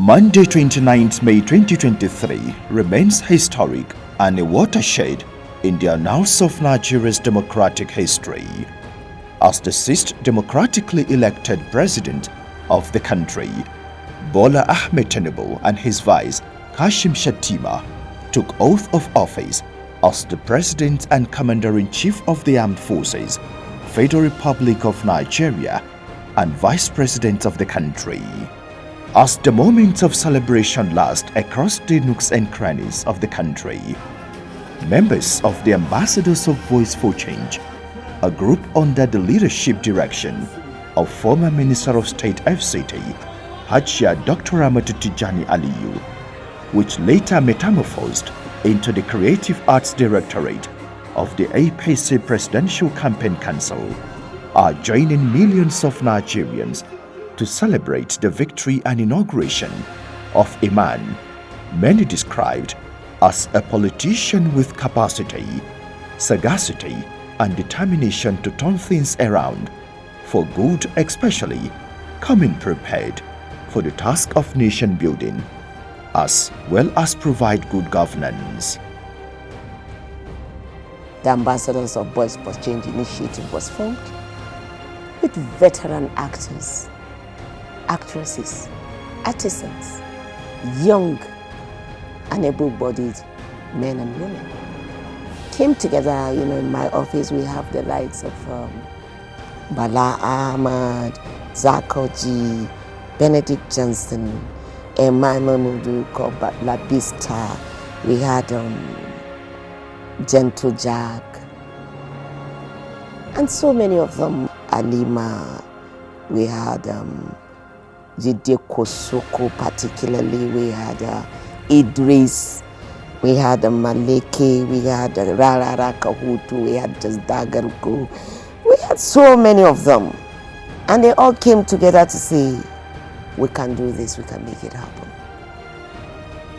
Monday 29th May 2023 remains historic and a watershed in the annals of Nigeria's democratic history. As the sixth democratically elected president of the country, Bola Ahmed Tinubu and his vice, Kashim Shettima, took oath of office as the President and Commander-in-Chief of the Armed Forces, Federal Republic of Nigeria, and Vice President of the country. As the moments of celebration last across the nooks and crannies of the country, members of the Ambassadors of Voice for Change, a group under the leadership direction of former Minister of State FCT, Hajia Dr. Amadou Tijani Aliyu, which later metamorphosed into the Creative Arts Directorate of the APC Presidential Campaign Council, are joining millions of Nigerians to celebrate the victory and inauguration of a man many described as a politician with capacity, sagacity, and determination to turn things around for good, especially coming prepared for the task of nation building, as well as provide good governance. The Ambassadors of Voice for Change initiative was formed with veteran actors, actresses, artisans, young and able-bodied men and women. Came together, in my office we have the likes of Bala Ahmad, Zakoji, Benedict Johnson, Emmanuel Mudu, Labista, we had Gentle Jack, and so many of them, Alima, we had Jide Kosoko particularly, we had Idris, we had Maleke, we had Rarara Kahutu, we had Just Dagarko, we had so many of them. And they all came together to say, we can do this, we can make it happen.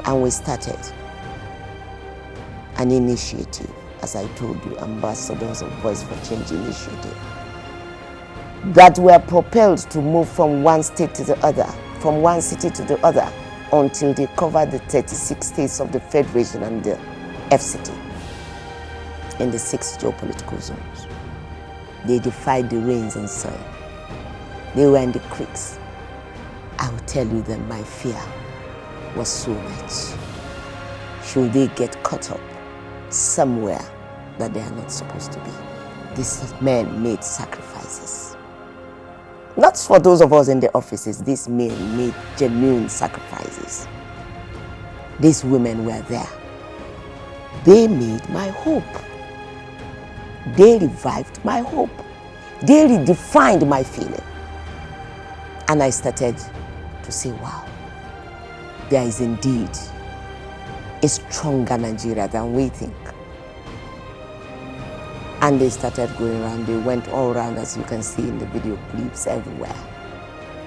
And we started an initiative, as I told you, Ambassadors of Voice for Change initiative, that were propelled to move from one state to the other, from one city to the other, until they covered the 36 states of the Federation and the FCT in the 6 geopolitical zones. They defied the rains and sun. They were in the creeks. I will tell you that my fear was so much. Should they get caught up somewhere that they are not supposed to be? These men made sacrifices. Not for those of us in the offices, these men made genuine sacrifices. These women were there. They made my hope. They revived my hope. They redefined my feeling. And I started to say, wow, there is indeed a stronger Nigeria than we think. And they started going around, they went all around, as you can see in the video clips everywhere.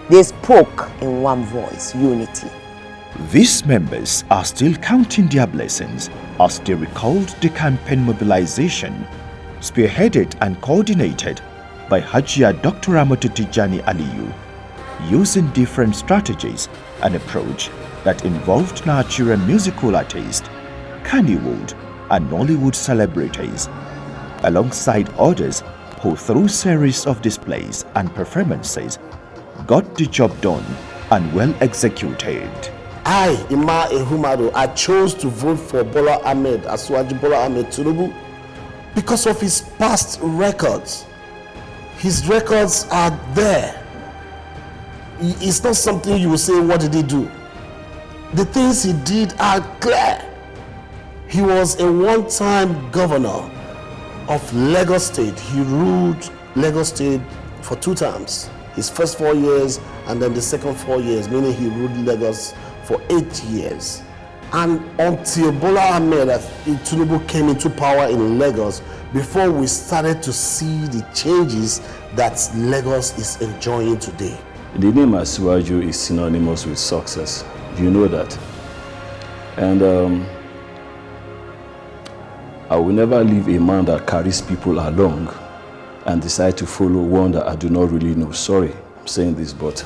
They spoke in one voice, unity. These members are still counting their blessings as they recalled the campaign mobilization, spearheaded and coordinated by Hajia Dr. Amadou Tijani Aliyu, using different strategies and approach that involved Nigerian musical artists, Noolywood and Noolywood celebrities, alongside others who through series of displays and performances got the job done and well executed. I, Ima Ehumado, I chose to vote for Bola Ahmed Tinubu because of his past records. His records are there. It's not something you will say, what did he do? The things he did are clear. He was a one-time governor of Lagos State. He ruled Lagos State for 2 terms. His first 4 years and then the second 4 years, meaning he ruled Lagos for 8 years. And until Bola Ahmed Tinubu came into power in Lagos, before we started to see the changes that Lagos is enjoying today. The name Asiwaju is synonymous with success. You know that. And I will never leave a man that carries people along and decide to follow one that I do not really know. Sorry, I'm saying this, but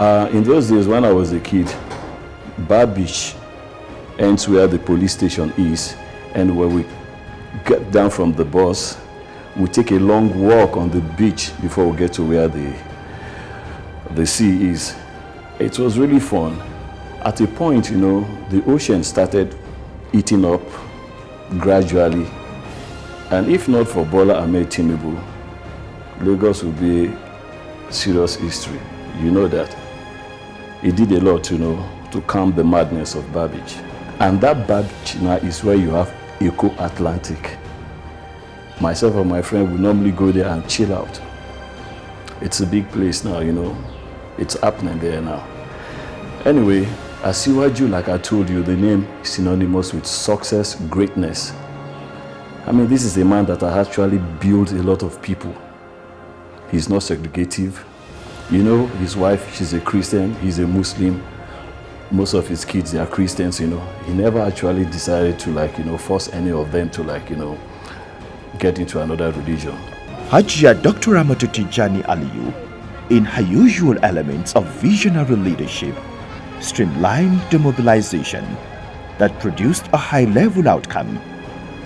In those days when I was a kid, Bar Beach ends where the police station is, and when we get down from the bus, we take a long walk on the beach before we get to where the sea is. It was really fun. At a point, the ocean started eating up gradually, and if not for Bola Ahmed Tinubu, Lagos would be serious history. You know that. He did a lot, to calm the madness of Bar Beach. And that Bar Beach now is where you have Eco Atlantic. Myself and my friend would normally go there and chill out. It's a big place now, It's happening there now. Anyway, Asiwaju, like I told you, the name is synonymous with success, greatness. I mean, this is a man that has actually built a lot of people. He's not segregative. His wife, she's a Christian, he's a Muslim. Most of his kids, they are Christians, He never actually decided to force any of them to get into another religion. Hajia Dr. Amatu Tijani Aliyu, in her usual elements of visionary leadership, streamlined the mobilization that produced a high-level outcome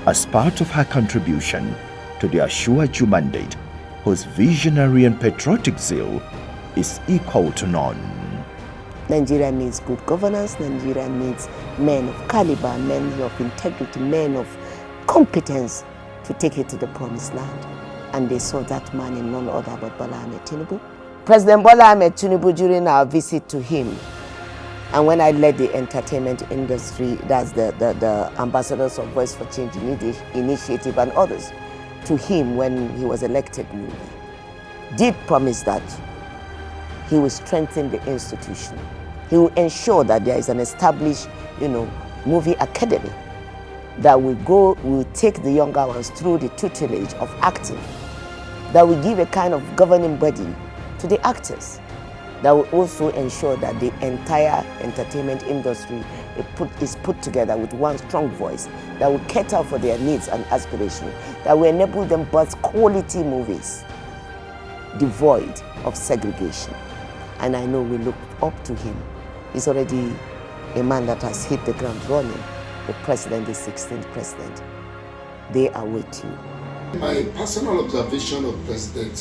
as part of her contribution to the Asiwaju mandate, whose visionary and patriotic zeal is equal to none. Nigeria needs good governance. Nigeria needs men of caliber, men of integrity, men of competence to take it to the promised land. And they saw that man in none other but Bola Ahmed Tinubu. President Bola Ahmed Tinubu, during our visit to him, and when I led the entertainment industry, that's the ambassadors of Voice for Change initiative and others, to him when he was elected newly, did promise that he will strengthen the institution. He will ensure that there is an established, movie academy that will take the younger ones through the tutelage of acting, that will give a kind of governing body to the actors, that will also ensure that the entire entertainment industry is put together with one strong voice, that will cater for their needs and aspirations, that will enable them birth quality movies devoid of segregation. And I know we look up to him. He's already a man that has hit the ground running. The president, the 16th president, they are with you. My personal observation of President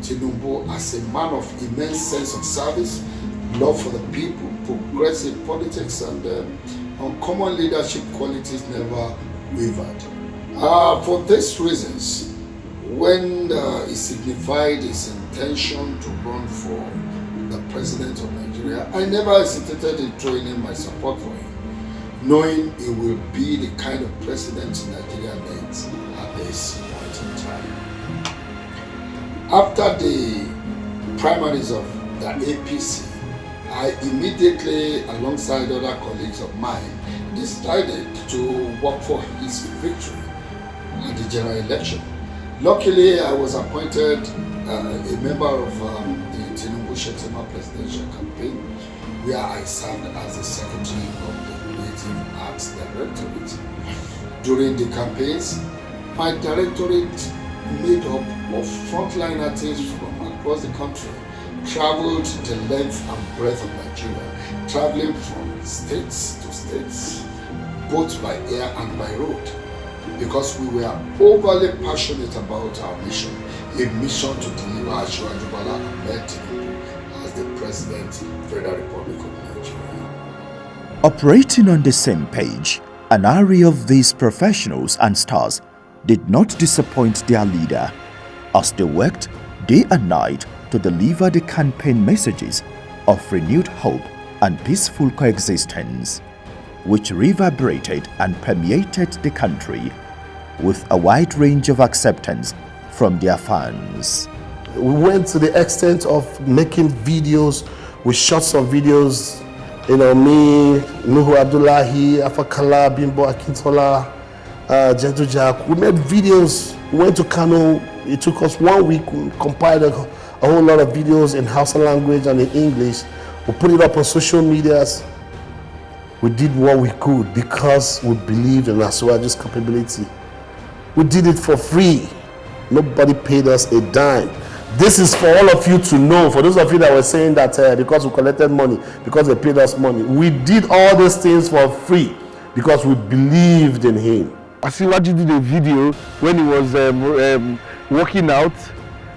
Tinubu as a man of immense sense of service, love for the people, progressive politics, and uncommon leadership qualities never wavered. For these reasons, when he signified his intention to run for the president of Nigeria, I never hesitated in throwing in my support for him, knowing he will be the kind of president Nigeria needs at this point in time. After the primaries of the APC, I immediately, alongside other colleagues of mine, decided to work for his victory at the general election. Luckily, I was appointed a member of the Tinubu Shetima presidential campaign, where I served as the secretary of the Creative Arts Directorate. During the campaigns, my directorate, made up of frontline artists from across the country, traveled the length and breadth of Nigeria, traveling from states to states, both by air and by road, because we were overly passionate about our mission, a mission to deliver Asiwaju Bola Ahmed Tinubu as the President of the Federal Republic of Nigeria. Operating on the same page, an array of these professionals and stars did not disappoint their leader as they worked day and night to deliver the campaign messages of renewed hope and peaceful coexistence, which reverberated and permeated the country with a wide range of acceptance from their fans. We went to the extent of making videos. We shot some videos, me, Nuhu Abdullahi, Afakala, Bimbo Akintola, Gentle Jack. We made videos. We went to Kano. It took us 1 week. We compiled a whole lot of videos in Hausa language and in English. We put it up on social medias. We did what we could because we believed in Asiwaju's capability. We did it for free. Nobody paid us a dime. This is for all of you to know. For those of you that were saying that because we collected money, because they paid us money, we did all these things for free because we believed in him. I see what you did a video when he was working out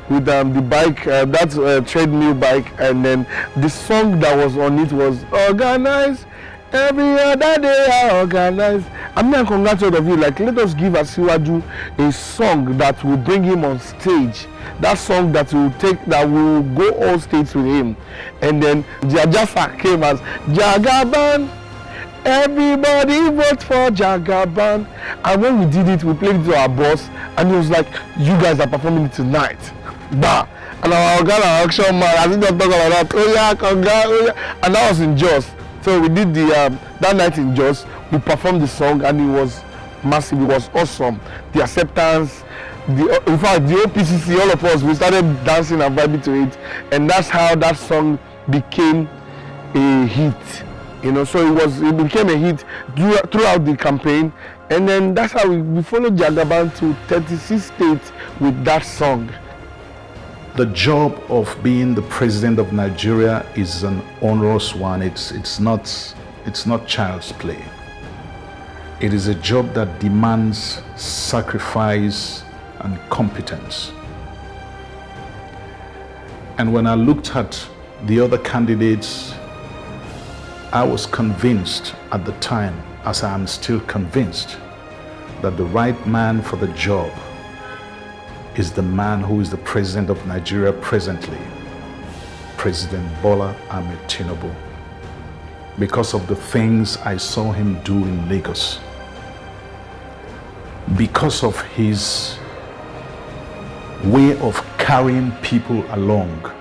with the bike, that treadmill bike, and then the song that was on it was Organize. Every other day I organize. I'm not congratulating of you. Like, let us give Asiwaju a song that will bring him on stage. That song that will go on stage with him. And then Jajafa came as Jagaban. Everybody vote for Jagaban. And when we did it, we played it to our boss, and he was like, "You guys are performing it tonight." Bah. And our action man, I didn't talk about that. Oh yeah, congrats. Oh yeah. And that was in Jos. So we did the that night in Jos. We performed the song, and it was massive. It was awesome. The acceptance, in fact, the OPCC, all of us, we started dancing and vibing to it, and that's how that song became a hit. You know, so it became a hit throughout the campaign, and then that's how we followed Jagaban to 36 states with that song. The job of being the president of Nigeria is an onerous one. It's not child's play. It is a job that demands sacrifice and competence. And when I looked at the other candidates, I was convinced at the time, as I am still convinced, that the right man for the job is the man who is the president of Nigeria presently, President Bola Ahmed Tinubu, because of the things I saw him do in Lagos, because of his way of carrying people along,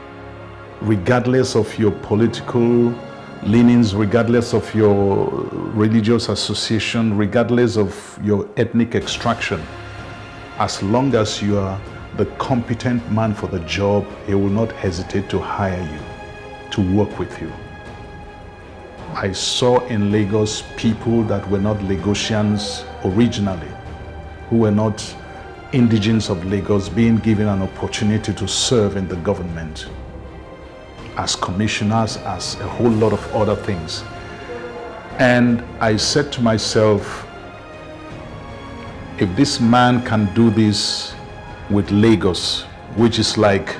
regardless of your political leanings, regardless of your religious association, regardless of your ethnic extraction. As long as you are the competent man for the job, he will not hesitate to hire you, to work with you. I saw in Lagos people that were not Lagosians originally, who were not indigenes of Lagos, being given an opportunity to serve in the government as commissioners, as a whole lot of other things. And I said to myself, if this man can do this with Lagos, which is like,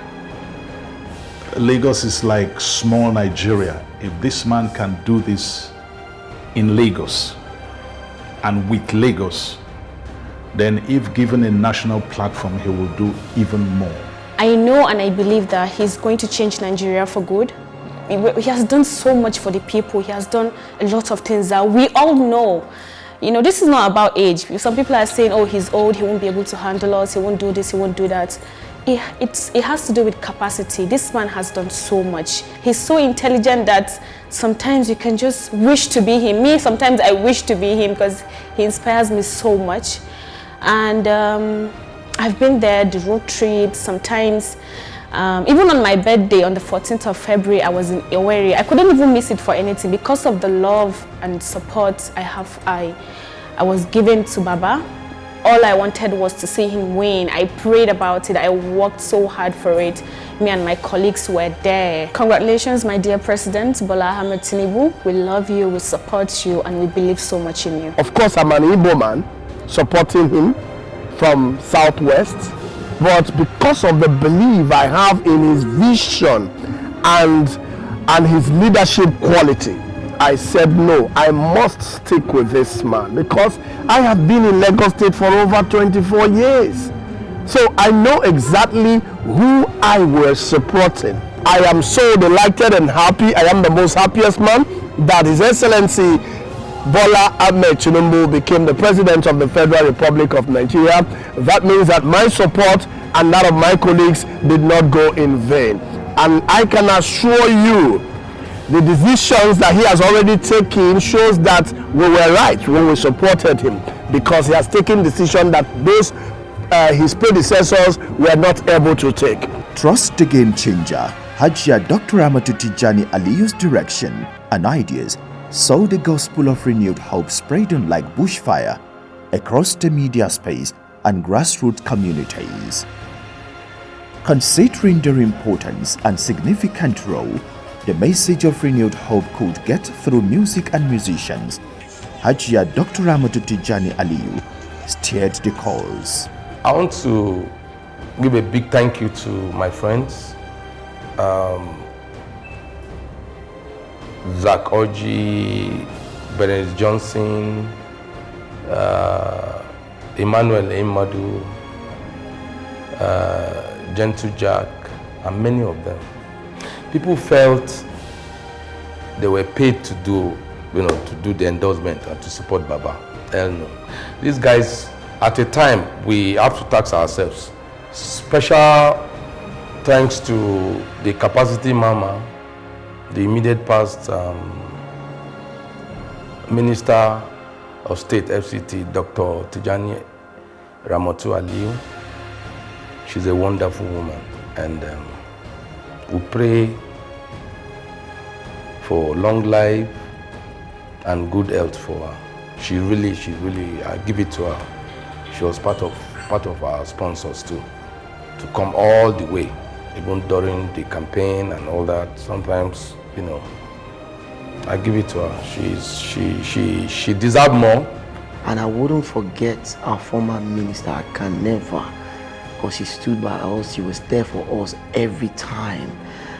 Lagos is like small Nigeria. If this man can do this in Lagos and with Lagos, then if given a national platform, he will do even more. I know and I believe that he's going to change Nigeria for good. He has done so much for the people. He has done a lot of things that we all know. You know, this is not about age. Some people are saying, oh, he's old, he won't be able to handle us, he won't do this, he won't do that. It has to do with capacity. This man has done so much. He's so intelligent that sometimes you can just wish to be him. Me, sometimes I wish to be him because he inspires me so much. And I've been there, the road trips, sometimes. Even on my birthday, on the 14th of February, I was in Owerri. I couldn't even miss it for anything because of the love and support I was given to Baba. All I wanted was to see him win. I prayed about it. I worked so hard for it. Me and my colleagues were there. Congratulations, my dear President Bola Ahmed Tinubu. We love you, we support you, and we believe so much in you. Of course, I'm an Igbo man supporting him from Southwest. But because of the belief I have in his vision and his leadership quality, I said no, I must stick with this man because I have been in Lagos State for over 24 years. So I know exactly who I was supporting. I am so delighted and happy. I am the most happiest man that His Excellency Bola Ahmed Tinubu became the President of the Federal Republic of Nigeria. That means that my support and that of my colleagues did not go in vain. And I can assure you, the decisions that he has already taken shows that we were right when we supported him, because he has taken decisions that those his predecessors were not able to take. Trust the game changer, Hajia Dr. Amatu Tijani Aliyu's direction and ideas saw the gospel of renewed hope spreading like bushfire across the media space and grassroots communities. Considering their importance and significant role, the message of renewed hope could get through music and musicians. Hajia Dr. Ramatu Tijani Aliyu steered the cause. I want to give a big thank you to my friends, Zach Oji, Benedict Johnson, Emmanuel Imadu, Gentle Jack, and many of them. People felt they were paid to do, to do the endorsement and to support Baba. Hell no. These guys, at a time, we have to tax ourselves. Special thanks to the capacity mama, the immediate past Minister of State, FCT, Dr. Tijani Ramatu Aliyu. She's a wonderful woman, and we pray for long life and good health for her. She really, I give it to her. She was part of our sponsors too, to come all the way, even during the campaign and all that. Sometimes, I give it to her. She deserves more. And I wouldn't forget our former minister. I can never, because she stood by us. She was there for us every time.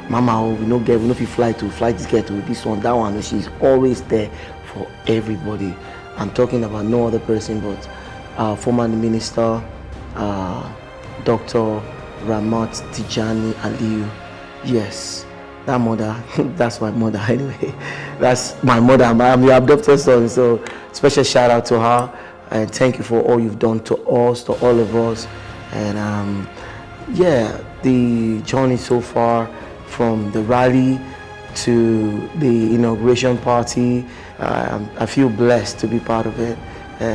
Mama, we no if you fly this get to this one, that one. She's always there for everybody. I'm talking about no other person but our former minister, Dr. Ramat Tijani Aliyu. Yes, that mother, that's my mother anyway. That's my mother. I'm your adopted son. So special shout out to her, and thank you for all you've done to us, to all of us. And yeah, the journey so far, from the rally to the inauguration party, I feel blessed to be part of it.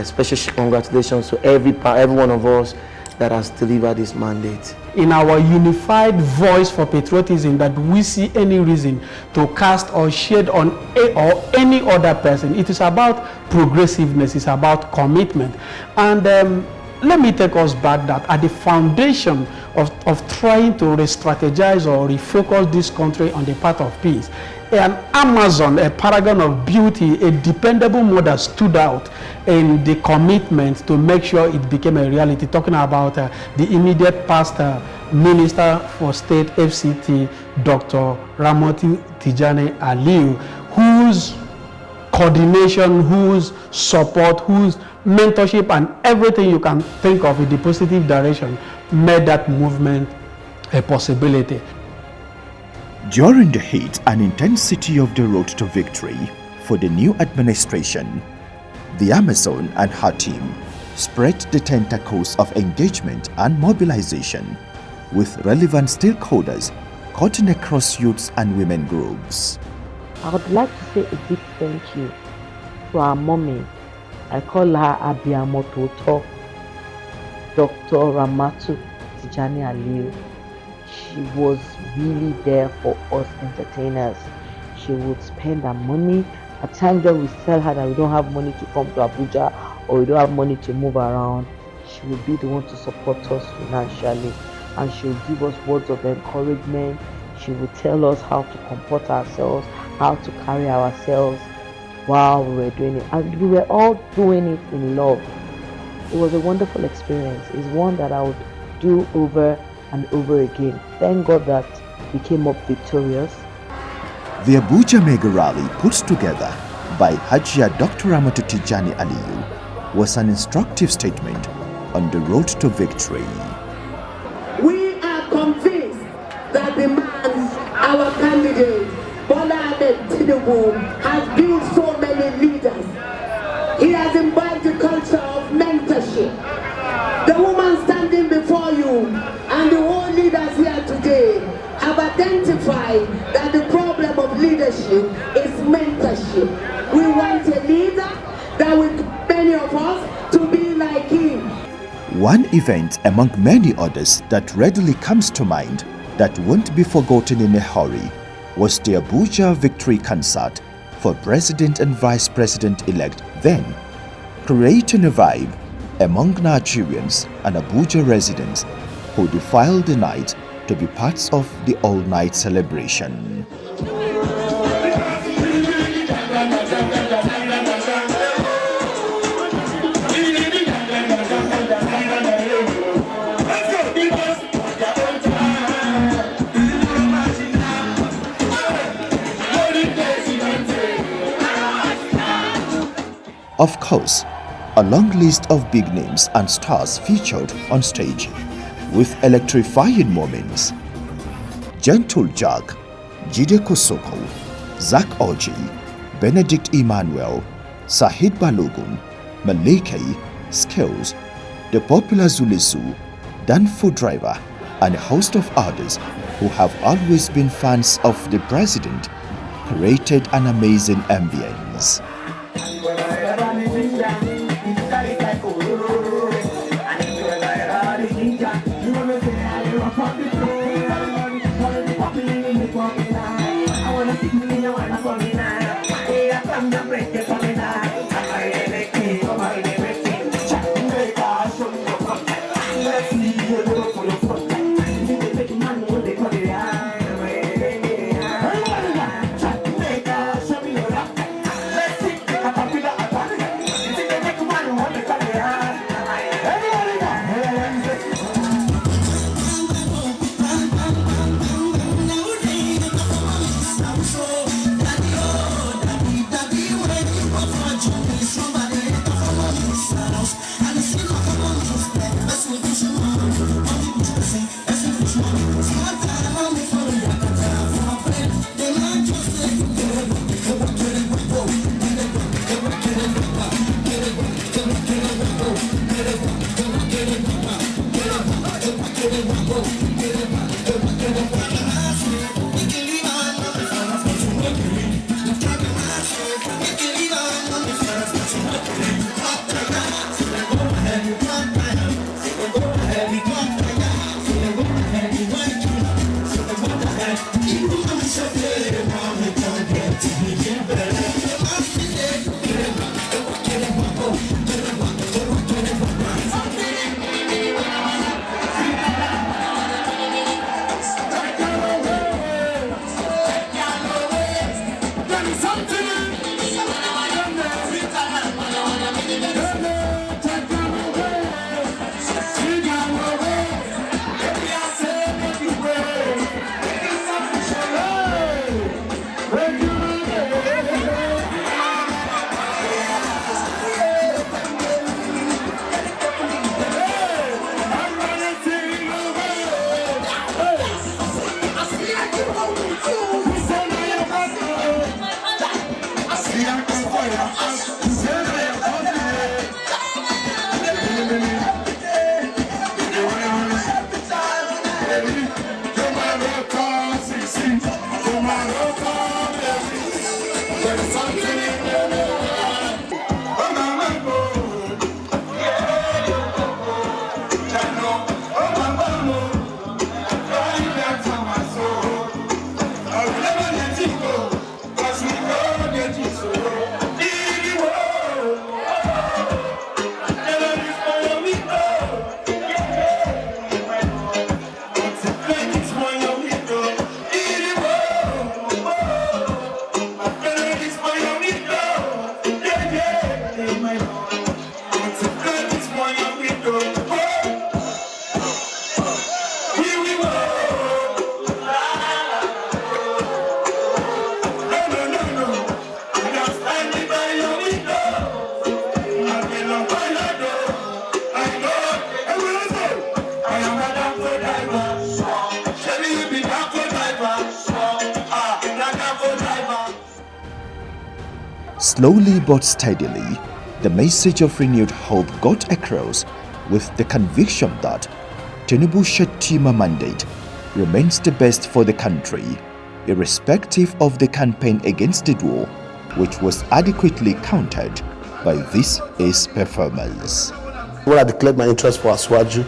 Special congratulations to every one of us that has delivered this mandate. In our unified voice for patriotism, that we see any reason to cast or shed on or any other person. It is about progressiveness, it's about commitment. And let me take us back that at the foundation of trying to re-strategize or refocus this country on the path of peace, an Amazon, a paragon of beauty, a dependable mother stood out in the commitment to make sure it became a reality. Talking about the immediate past Minister for State, FCT, Dr. Ramatu Tijani Aliyu, whose coordination, whose support, whose mentorship and everything you can think of in the positive direction made that movement a possibility. During the heat and intensity of the road to victory for the new administration, the Amazon and her team spread the tentacles of engagement and mobilization with relevant stakeholders cutting across youths and women groups. I would like to say a big thank you to our mommy. I call her Abiamototo, Dr. Ramatu Tijani Aliyu. She was really there for us entertainers. She would spend her money. At times when we tell her that we don't have money to come to Abuja or we don't have money to move around, she would be the one to support us financially, and she would give us words of encouragement. She would tell us how to comport ourselves, how to carry ourselves while we were doing it. And we were all doing it in love. It was a wonderful experience. It's one that I would do over and over again. Thank God that we came up victorious. The Abuja Mega Rally put together by Hajia Dr. Ramatu Tijani Aliyu was an instructive statement on the road to victory. We are convinced that the man, our candidate, Bola Ahmed Tinubu, has built so many leaders. He has imbibed the culture of mentorship. The woman standing before you and the whole leaders here today have identified that the problem of leadership is mentorship. We want a leader that will many of us to be like him. One event among many others that readily comes to mind that won't be forgotten in a hurry was the Abuja Victory Concert for President and Vice President-elect then, creating a vibe among Nigerians and Abuja residents who defiled the night to be parts of the all-night celebration. Of course, a long list of big names and stars featured on stage, with electrifying moments. Gentle Jack, Jide Kosoko, Zach Oji, Benedict Emmanuel, Sahid Balogun, Maleke, Skills, the popular Zulizu, Dan Food Driver, and a host of others who have always been fans of the president created an amazing ambience. Slowly but steadily, the message of renewed hope got across, with the conviction that Tinubu Shettima mandate remains the best for the country, irrespective of the campaign against the war, which was adequately countered by this his performance. When I declared my interest for Aswaju,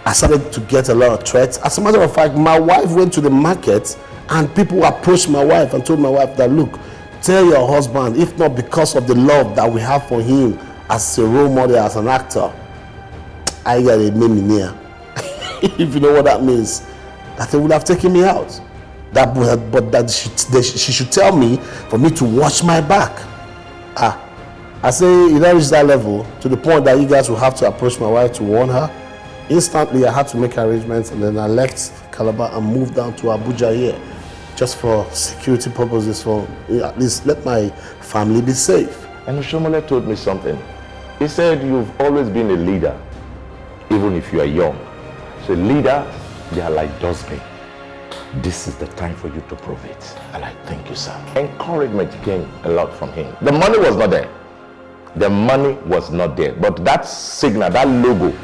I started to get a lot of threats. As a matter of fact, my wife went to the market and people approached my wife and told my wife that, look, tell your husband, if not because of the love that we have for him as a role model, as an actor, I got a millionaire. If you know what that means. that they would have taken me out. But that she should tell me for me to watch my back. I say it reached that level to the point that you guys will have to approach my wife to warn her. Instantly, I had to make arrangements, and then I left Calabar and moved down to Abuja here, just for security purposes, for at least let my family be safe. And Oshomole told me something. He said you've always been a leader, even if you are young. So leaders, they are like dustbin. This is the time for you to prove it. And I thank you, sir. Encouragement came a lot from him. The money was not there. The money was not there. But that signal, that logo,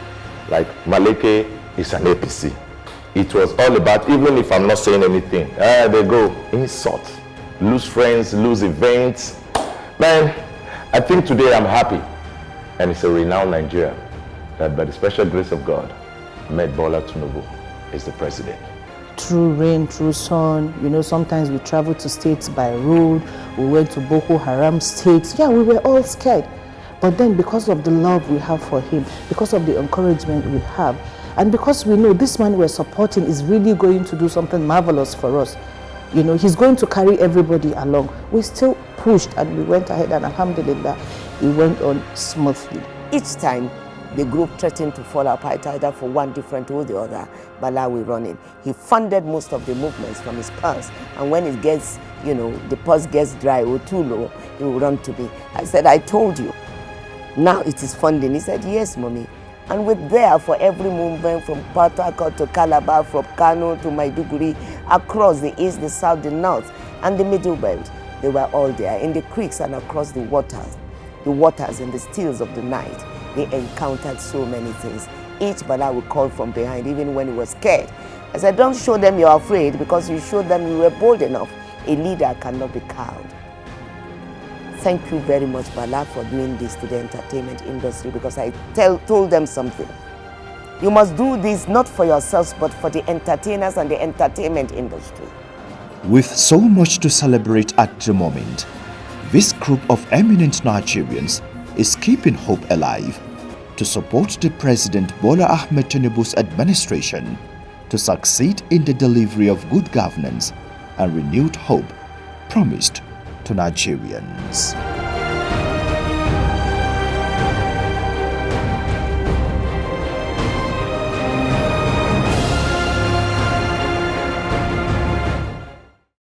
like Maleke is an APC. It was all about, even if I'm not saying anything, they go, insult, lose friends, lose events. Man, I think today I'm happy. And it's a renowned Nigeria that by the special grace of God, met Bola Tinubu is the president. Through rain, through sun, you know, sometimes we travel to states by road, we went to Boko Haram states. Yeah, we were all scared. But then because of the love we have for him, because of the encouragement we have, and because we know this man we're supporting is really going to do something marvelous for us, you know, he's going to carry everybody along. We still pushed and we went ahead, and alhamdulillah, it went on smoothly. Each time the group threatened to fall apart either for one different or the other, Bala will run in. He funded most of the movements from his purse, and when it gets, you know, the purse gets dry or too low, he will run to me. I said, I told you, now it is funding. He said, yes, mommy. And we're there for every movement from Port Harcourt to Calabar, from Kano to Maiduguri, across the east, the south, the north, and the middle belt. They were all there in the creeks and across the waters and the stills of the night. They encountered so many things. Each Bala would call from behind, even when he was scared. I said, don't show them you're afraid, because you showed them you were bold enough. A leader cannot be cowed. Thank you very much, Bala, for doing this to the entertainment industry, because I told them something. You must do this not for yourselves, but for the entertainers and the entertainment industry. With so much to celebrate at the moment, this group of eminent Nigerians is keeping hope alive to support the President Bola Ahmed Tinubu's administration to succeed in the delivery of good governance and renewed hope promised to Nigerians.